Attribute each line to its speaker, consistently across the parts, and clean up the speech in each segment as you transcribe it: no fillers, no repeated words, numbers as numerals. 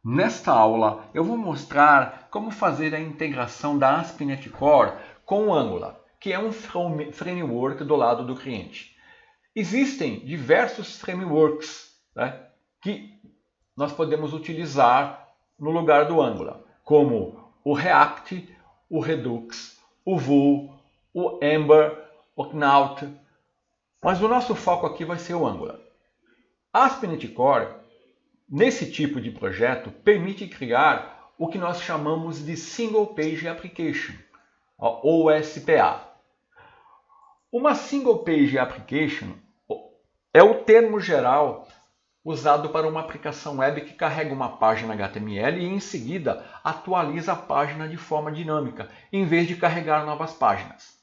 Speaker 1: Nesta aula, eu vou mostrar como fazer a integração da ASP.NET Core com o Angular, que é um framework do lado do cliente. Existem diversos frameworks, né, que nós podemos utilizar no lugar do Angular, como o React, o Redux, o Vue, o Ember, o Knut, mas o nosso foco aqui vai ser o Angular. A ASP.NET Core, nesse tipo de projeto, permite criar o que nós chamamos de Single Page Application, ou SPA. Uma Single Page Application é o termo geral usado para uma aplicação web que carrega uma página HTML e em seguida atualiza a página de forma dinâmica, em vez de carregar novas páginas.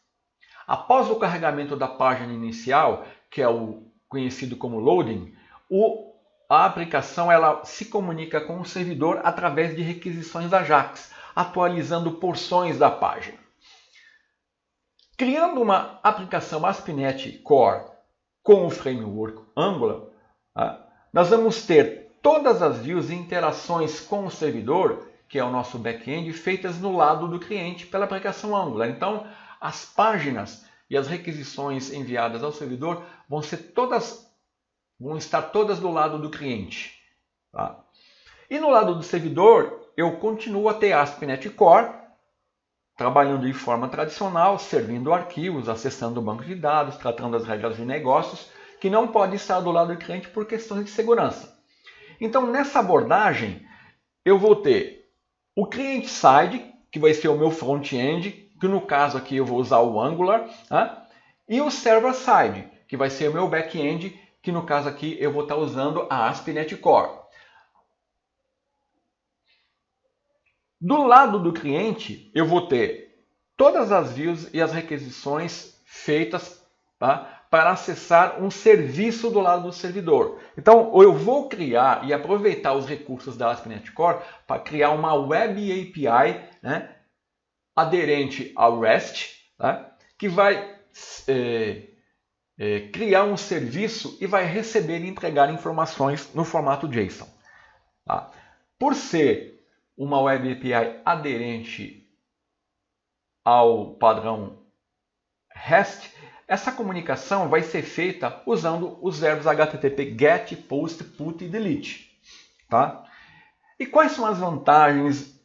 Speaker 1: Após o carregamento da página inicial, que é o conhecido como loading, a aplicação ela se comunica com o servidor através de requisições AJAX, atualizando porções da página. Criando uma aplicação ASP.NET Core com o framework Angular, nós vamos ter todas as views e interações com o servidor, que é o nosso back-end, feitas no lado do cliente pela aplicação Angular. Então, as páginas e as requisições enviadas ao servidor vão estar todas do lado do cliente. Tá? E no lado do servidor, eu continuo a ter ASP.NET Core, trabalhando de forma tradicional, servindo arquivos, acessando o banco de dados, tratando as regras de negócios, que não pode estar do lado do cliente por questões de segurança. Então, nessa abordagem, eu vou ter o client-side, que vai ser o meu front-end, que no caso aqui eu vou usar o Angular, e o server-side, que vai ser o meu back-end, que no caso aqui eu vou estar usando a ASP.NET Core. Do lado do cliente, eu vou ter todas as views e as requisições feitas para acessar um serviço do lado do servidor. Então, eu vou criar e aproveitar os recursos da ASP.NET Core para criar uma Web API, aderente ao REST, que vai criar um serviço e vai receber e entregar informações no formato JSON. Por ser uma Web API aderente ao padrão REST, essa comunicação vai ser feita usando os verbos HTTP GET, POST, PUT e DELETE. Tá? E quais são as vantagens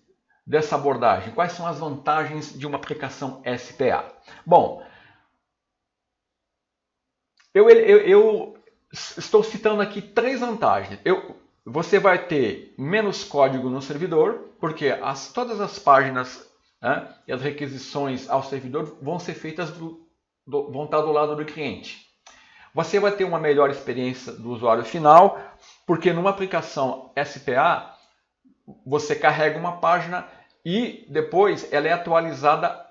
Speaker 1: dessa abordagem? Quais são as vantagens de uma aplicação SPA? Bom, eu estou citando aqui 3 vantagens. Você vai ter menos código no servidor, porque todas as páginas e as requisições ao servidor vão ser feitas vão estar do lado do cliente. Você vai ter uma melhor experiência do usuário final, porque numa aplicação SPA, você carrega uma página e depois ela é atualizada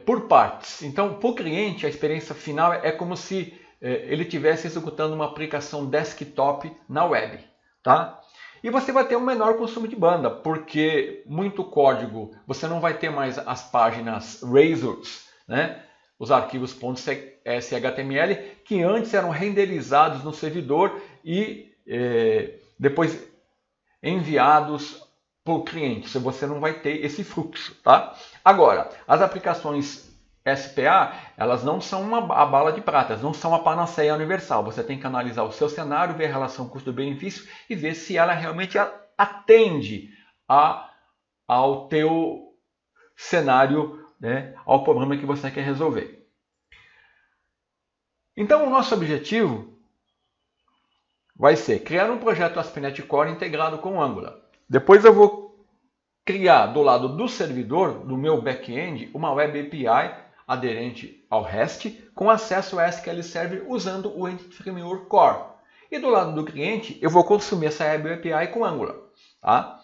Speaker 1: por partes. Então, para o cliente, a experiência final é como se ele estivesse executando uma aplicação desktop na web. Tá? E você vai ter um menor consumo de banda, porque muito código, você não vai ter mais as páginas Razors, os arquivos .shtml, que antes eram renderizados no servidor e depois enviados para o cliente. Você não vai ter esse fluxo. Tá? Agora, as aplicações SPA, elas não são a bala de prata, não são a panaceia universal. Você tem que analisar o seu cenário, ver a relação custo-benefício e ver se ela realmente atende ao teu cenário, ao problema que você quer resolver. Então, o nosso objetivo vai ser criar um projeto ASP.NET Core integrado com o Angular. Depois eu vou criar do lado do servidor, do meu back-end, uma Web API aderente ao REST, com acesso a SQL Server usando o Entity Framework Core. E do lado do cliente, eu vou consumir essa Web API com Angular. Tá?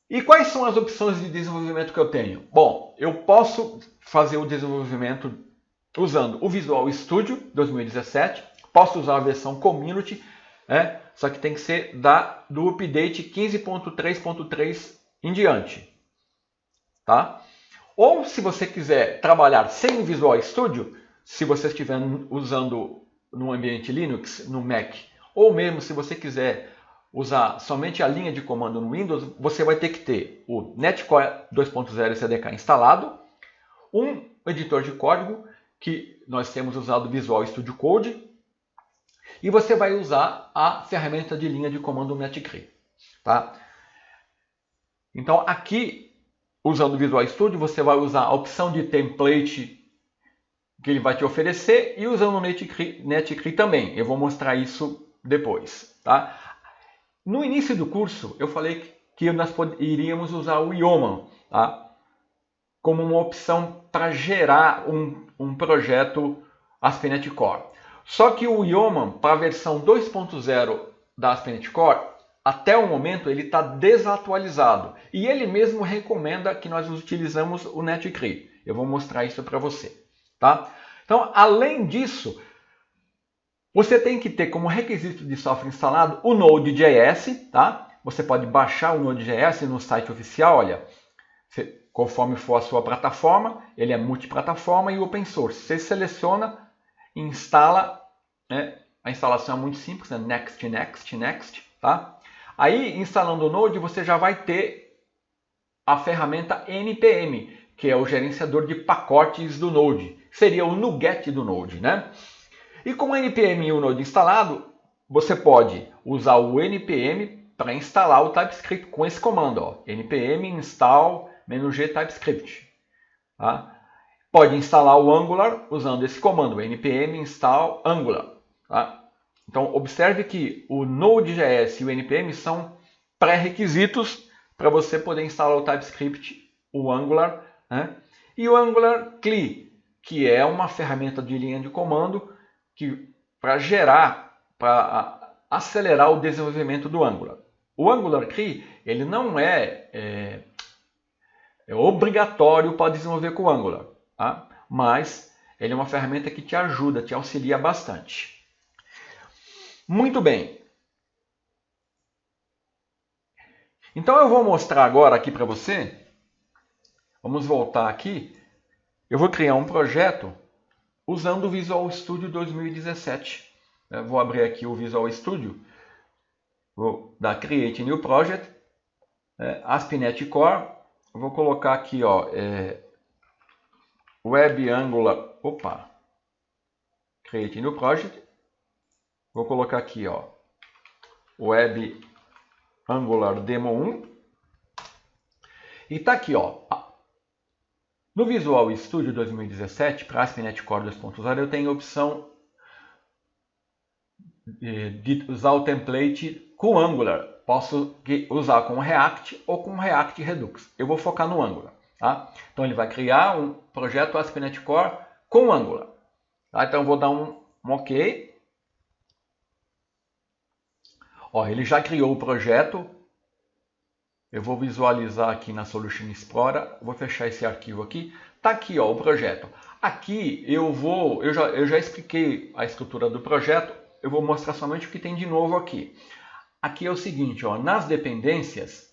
Speaker 1: E quais são as opções de desenvolvimento que eu tenho? Bom, eu posso fazer o desenvolvimento usando o Visual Studio 2017, posso usar a versão Community, só que tem que ser do update 15.3.3 em diante. Tá? Ou se você quiser trabalhar sem o Visual Studio, se você estiver usando no ambiente Linux, no Mac ou mesmo se você quiser usar somente a linha de comando no Windows, você vai ter que ter o Netcore 2.0 CDK instalado, um editor de código, que nós temos usado o Visual Studio Code, e você vai usar a ferramenta de linha de comando Netcre. Tá? Então aqui, usando o Visual Studio, você vai usar a opção de template que ele vai te oferecer e usando o Netcre também. Eu vou mostrar isso depois. Tá? No início do curso, eu falei que nós iríamos usar o Yeoman, tá? Como uma opção para gerar um projeto ASP.NET Core. Só que o Yeoman, para a versão 2.0 da ASP.NET Core, até o momento ele está desatualizado. E ele mesmo recomenda que nós utilizamos o Netcre. Eu vou mostrar isso para você. Tá? Então, além disso, você tem que ter como requisito de software instalado o Node.js. Tá? Você pode baixar o Node.js no site oficial, olha, conforme for a sua plataforma, ele é multiplataforma e open source. Você seleciona e instala, né? A instalação é muito simples, né? Next, next, next. Tá? Aí, instalando o Node, você já vai ter a ferramenta NPM, que é o gerenciador de pacotes do Node. Seria o NuGet do Node, né? E com o NPM e o Node instalado, você pode usar o NPM para instalar o TypeScript com esse comando, ó, npm install -g TypeScript. Tá? Pode instalar o Angular usando esse comando, npm install Angular. Tá? Então, observe que o Node.js e o npm são pré-requisitos para você poder instalar o TypeScript, o Angular, né? E o Angular CLI, que é uma ferramenta de linha de comando para acelerar o desenvolvimento do Angular. O Angular CLI, ele não é obrigatório para desenvolver com o Angular, tá? Mas ele é uma ferramenta que te ajuda, te auxilia bastante. Muito bem. Então eu vou mostrar agora aqui para você. Vamos voltar aqui. Eu vou criar um projeto usando o Visual Studio 2017. Eu vou abrir aqui o Visual Studio. Vou dar Create New Project. ASP.NET Core. Vou colocar aqui, ó, Web Angular. Opa! Create New Project. Vou colocar aqui, ó, Web Angular Demo 1. E tá aqui, ó. No Visual Studio 2017, para ASP.NET Core 2.0, eu tenho a opção de usar o template com Angular. Posso usar com React ou com React Redux. Eu vou focar no Angular. Tá? Então ele vai criar um projeto ASP.NET Core com Angular. Tá? Então eu vou dar um OK. Ó, ele já criou o projeto. Eu vou visualizar aqui na Solution Explorer. Vou fechar esse arquivo aqui. Tá aqui, ó, o projeto. Aqui eu já expliquei a estrutura do projeto. Eu vou mostrar somente o que tem de novo aqui. Aqui é o seguinte, ó, nas dependências,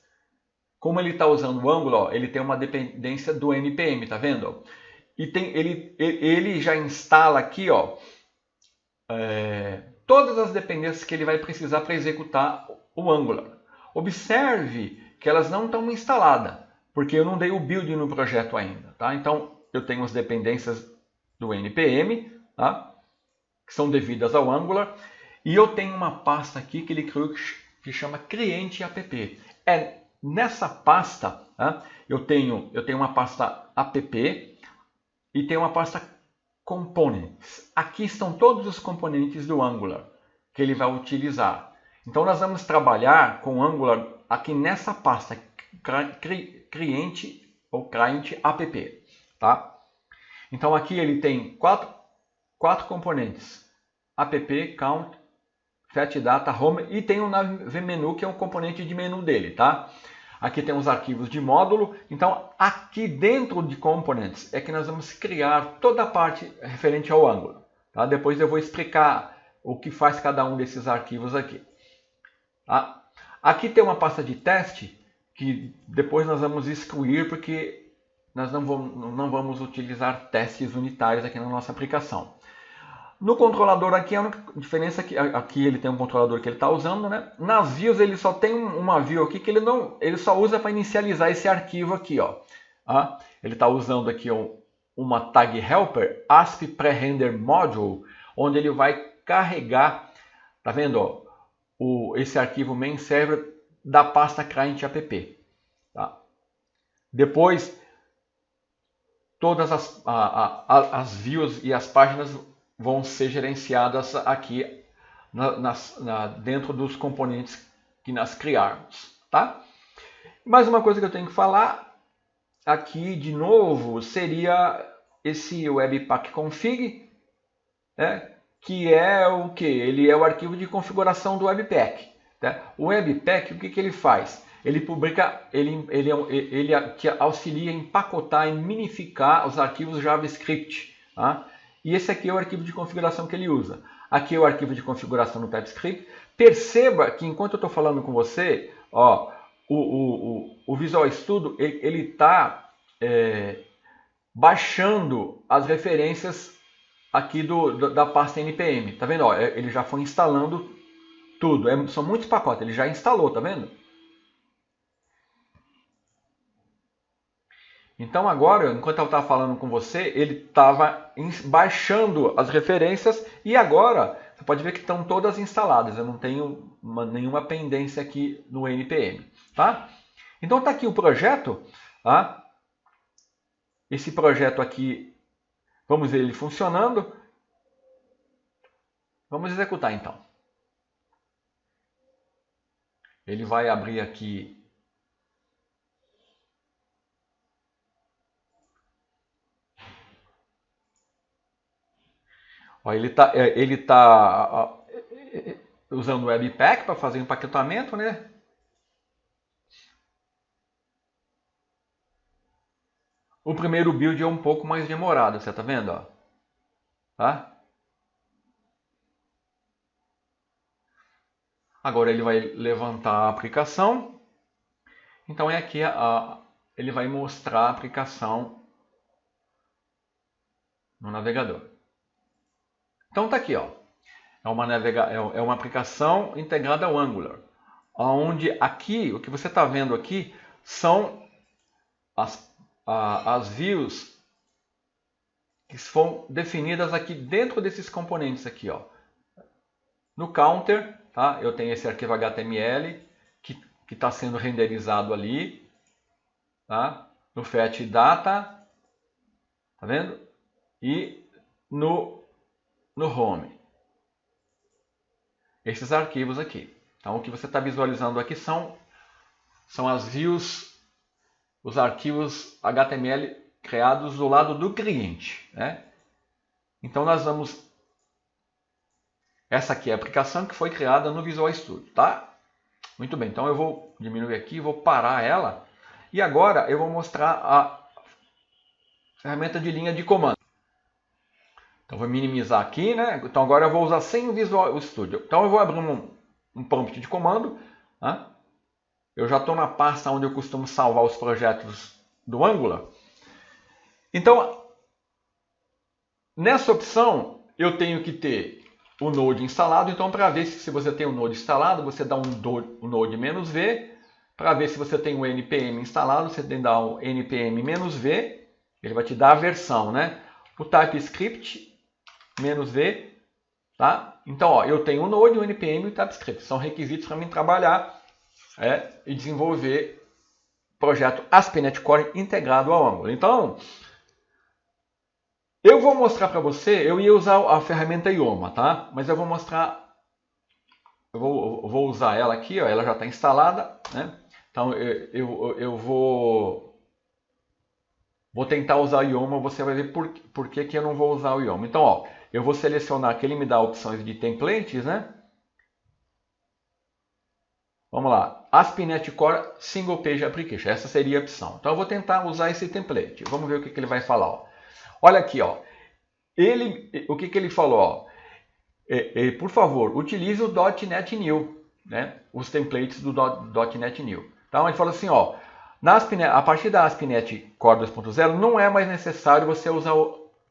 Speaker 1: como ele está usando o Angular, ó, ele tem uma dependência do NPM, tá vendo? E ele já instala aqui, ó, todas as dependências que ele vai precisar para executar o Angular. Observe que elas não estão instaladas, porque eu não dei o build no projeto ainda. Tá? Então, eu tenho as dependências do NPM, tá? Que são devidas ao Angular, e eu tenho uma pasta aqui que ele criou que chama cliente app. Nessa pasta, tá? eu tenho uma pasta app e tenho uma pasta components. Aqui estão todos os componentes do Angular que ele vai utilizar. Então nós vamos trabalhar com o Angular aqui nessa pasta cliente ou client app, tá? Então aqui ele tem quatro componentes: app, count, fetch data, home, e tem o nav menu, que é um componente de menu dele, tá? Aqui tem os arquivos de módulo. Então aqui dentro de components é que nós vamos criar toda a parte referente ao Angular, tá? Depois eu vou explicar o que faz cada um desses arquivos aqui. Tá? Aqui tem uma pasta de teste que depois nós vamos excluir, porque nós não vamos utilizar testes unitários aqui na nossa aplicação. No controlador aqui, a única diferença é que aqui ele tem um controlador que ele está usando, né? Nas views ele só tem uma view aqui que ele só usa para inicializar esse arquivo aqui, ó. Ele está usando aqui uma tag helper ASP pré-render module, onde ele vai carregar, tá vendo, ó, esse arquivo main server da pasta client app, tá? Depois todas as views e as páginas vão ser gerenciadas aqui dentro dos componentes que nós criarmos, tá? Mais uma coisa que eu tenho que falar aqui de novo seria esse webpack config, né? Que é o que? Ele é o arquivo de configuração do webpack, tá? O webpack, o que ele faz? Ele publica, ele te auxilia em empacotar e minificar os arquivos JavaScript, tá? E esse aqui é o arquivo de configuração que ele usa. Aqui é o arquivo de configuração no TypeScript. Perceba que enquanto eu estou falando com você, ó, o Visual Studio ele está baixando as referências aqui da pasta npm. Tá vendo? Ó, ele já foi instalando tudo. São muitos pacotes. Ele já instalou, tá vendo? Então agora, enquanto eu estava falando com você, ele estava baixando as referências e agora você pode ver que estão todas instaladas. Eu não tenho nenhuma pendência aqui no npm, tá? Então está aqui o projeto, tá? Esse projeto aqui, vamos ver ele funcionando. Vamos executar então. Ele vai abrir aqui. Ó, ele tá usando o Webpack para fazer o empacotamento, né? O primeiro build é um pouco mais demorado, você tá vendo? Ó? Tá? Agora ele vai levantar a aplicação. Então é aqui ele vai mostrar a aplicação no navegador. Então tá aqui, ó. É uma aplicação integrada ao Angular, onde aqui o que você está vendo aqui são as views que foram definidas aqui dentro desses componentes aqui, ó. No counter, tá? Eu tenho esse arquivo HTML que está sendo renderizado ali, tá? No fetch data, tá vendo? E no home. Esses arquivos aqui. Então, o que você está visualizando aqui são as views, os arquivos HTML criados do lado do cliente, né? Então, nós vamos... Essa aqui é a aplicação que foi criada no Visual Studio, tá? Muito bem, então eu vou diminuir aqui, vou parar ela. E agora eu vou mostrar a ferramenta de linha de comando. Então, vou minimizar aqui, né? Então, agora eu vou usar sem o Visual Studio. Então, eu vou abrir um prompt de comando. Né? Eu já estou na pasta onde eu costumo salvar os projetos do Angular. Então, nessa opção, eu tenho que ter o Node instalado. Então, para ver se você tem o Node instalado, você dá um Node "-v". Para ver se você tem o npm instalado, você tem que dar um npm "-v". Ele vai te dar a versão, né? O TypeScript "-v", tá? Então, ó, eu tenho o Node, o npm e o TypeScript. São requisitos para mim trabalhar e desenvolver projeto ASP.NET Core integrado ao Angular. Então, eu vou mostrar para você, eu ia usar a ferramenta Ioma, tá? Mas eu vou mostrar, eu vou usar ela aqui, ó, ela já está instalada, né? Então, eu vou tentar usar o Ioma, você vai ver por que eu não vou usar o Ioma. Então, ó, eu vou selecionar que ele me dá opções de templates, né? Vamos lá, ASP.NET Core Single Page Application, essa seria a opção. Então eu vou tentar usar esse template, vamos ver o que ele vai falar. Ó. Olha aqui, ó. O que ele falou? Ó. Por favor, utilize o .NET New, né? Os templates do .NET New. Então ele falou assim, ó, a partir da ASP.NET Core 2.0 não é mais necessário você usar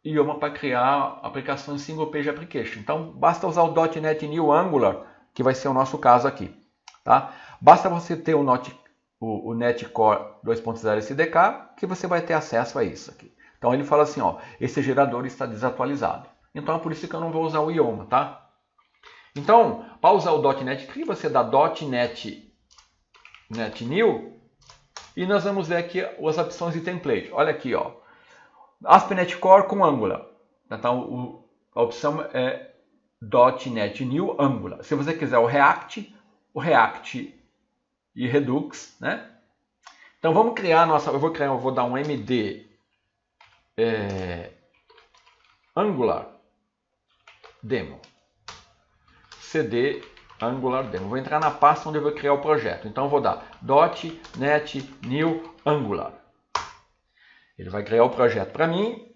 Speaker 1: idioma para criar aplicações single page application. Então basta usar o .NET New Angular, que vai ser o nosso caso aqui. Tá? Basta você ter o .NET Core 2.0 SDK, que você vai ter acesso a isso aqui. Então ele fala assim, ó, esse gerador está desatualizado. Então é por isso que eu não vou usar o idioma, tá? Então, para usar o .NET CRI, você dá .NET New e nós vamos ver aqui as opções de template. Olha aqui, ó. ASP.NET Core com Angular. Então, a opção é .NET New Angular. Se você quiser o React e Redux, né? Então vamos criar nossa. Eu vou dar um MD Angular Demo. CD Angular Demo. Vou entrar na pasta onde eu vou criar o projeto. Então eu vou dar .NET New Angular. Ele vai criar o projeto para mim.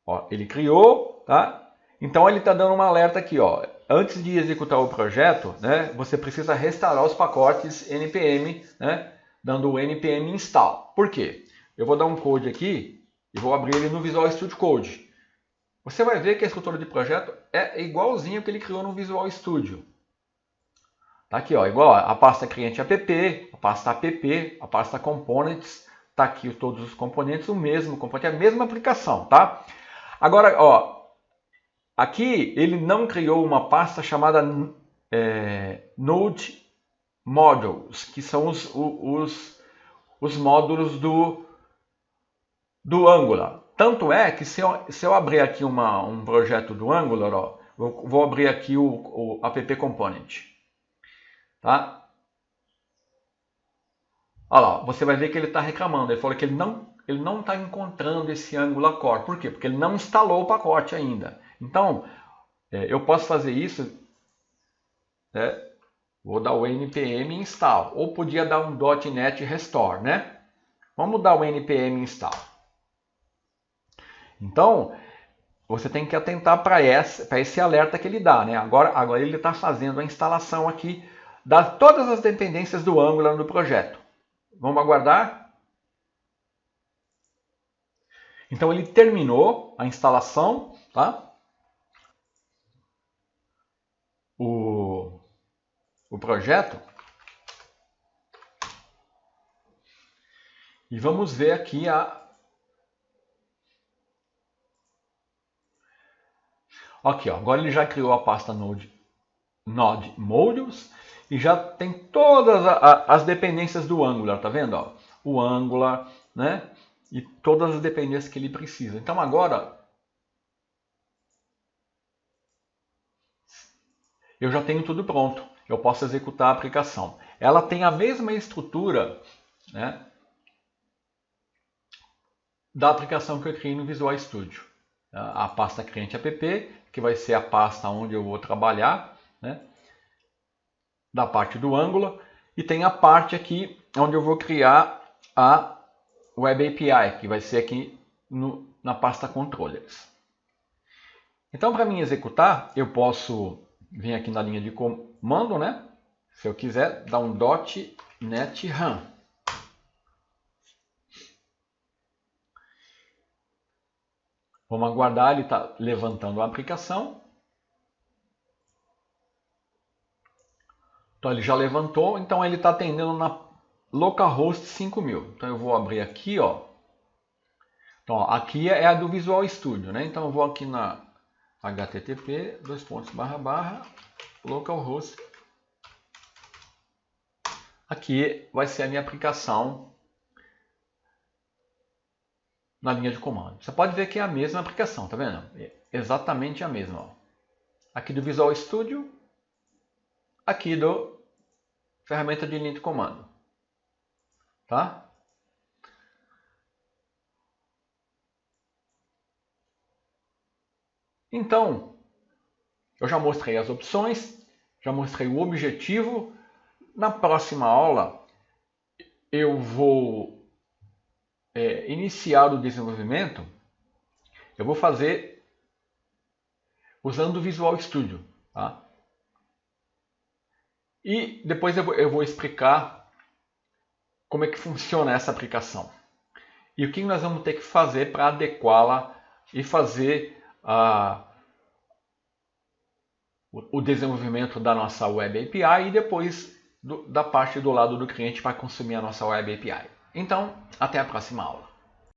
Speaker 1: Ó, ele criou, tá? Então ele está dando um alerta aqui, ó. Antes de executar o projeto, né, você precisa restaurar os pacotes npm, né, dando o npm install. Por quê? Eu vou dar um code aqui e vou abrir ele no Visual Studio Code. Você vai ver que a estrutura de projeto é igualzinho que ele criou no Visual Studio. Tá aqui, ó, igual a pasta cliente app, a pasta app, a pasta components, tá aqui todos os componentes, o mesmo componente, a mesma aplicação, tá? Agora, ó, aqui ele não criou uma pasta chamada Node Modules, que são os módulos do Angular. Tanto é que se eu abrir aqui um projeto do Angular, ó, eu vou abrir aqui o app component. Tá? Olha lá, você vai ver que ele está reclamando. Ele falou que ele não está encontrando esse Angular Core. Por quê? Porque ele não instalou o pacote ainda. Então, eu posso fazer isso. Vou dar o npm install. Ou podia dar um .NET restore, né? Vamos dar o npm install. Então, você tem que atentar para esse alerta que ele dá, né? Agora ele está fazendo a instalação aqui de todas as dependências do Angular no projeto. Vamos aguardar? Então ele terminou a instalação, tá? O projeto. E vamos ver aqui Aqui, ó, agora ele já criou a pasta Node Modules e já tem todas as dependências do Angular, tá vendo? Ó? O Angular, né? E todas as dependências que ele precisa. Então agora eu já tenho tudo pronto. Eu posso executar a aplicação. Ela tem a mesma estrutura, né, da aplicação que eu criei no Visual Studio. A pasta cliente app, que vai ser a pasta onde eu vou trabalhar, né, da parte do Angular, e tem a parte aqui onde eu vou criar a Web API, que vai ser aqui na pasta Controllers. Então, para mim executar, eu posso vir aqui na linha de comando, né? Se eu quiser, dar um .NET Run. Vamos aguardar, ele está levantando a aplicação. Então ele já levantou, então ele está atendendo na localhost 5000. Então eu vou abrir aqui, ó. Então ó, aqui é a do Visual Studio, né? Então eu vou aqui na http://localhost. Aqui vai ser a minha aplicação na linha de comando. Você pode ver que é a mesma aplicação, tá vendo? É exatamente a mesma. Ó. Aqui do Visual Studio, aqui do ferramenta de linha de comando. Tá? Então, eu já mostrei as opções, já mostrei o objetivo. Na próxima aula, eu vou iniciar o desenvolvimento. Eu vou fazer usando o Visual Studio. Tá? E depois eu vou explicar como é que funciona essa aplicação. e o que nós vamos ter que fazer para adequá-la e fazer o desenvolvimento da nossa Web API e depois da parte do lado do cliente para consumir a nossa Web API. Então, até a próxima aula.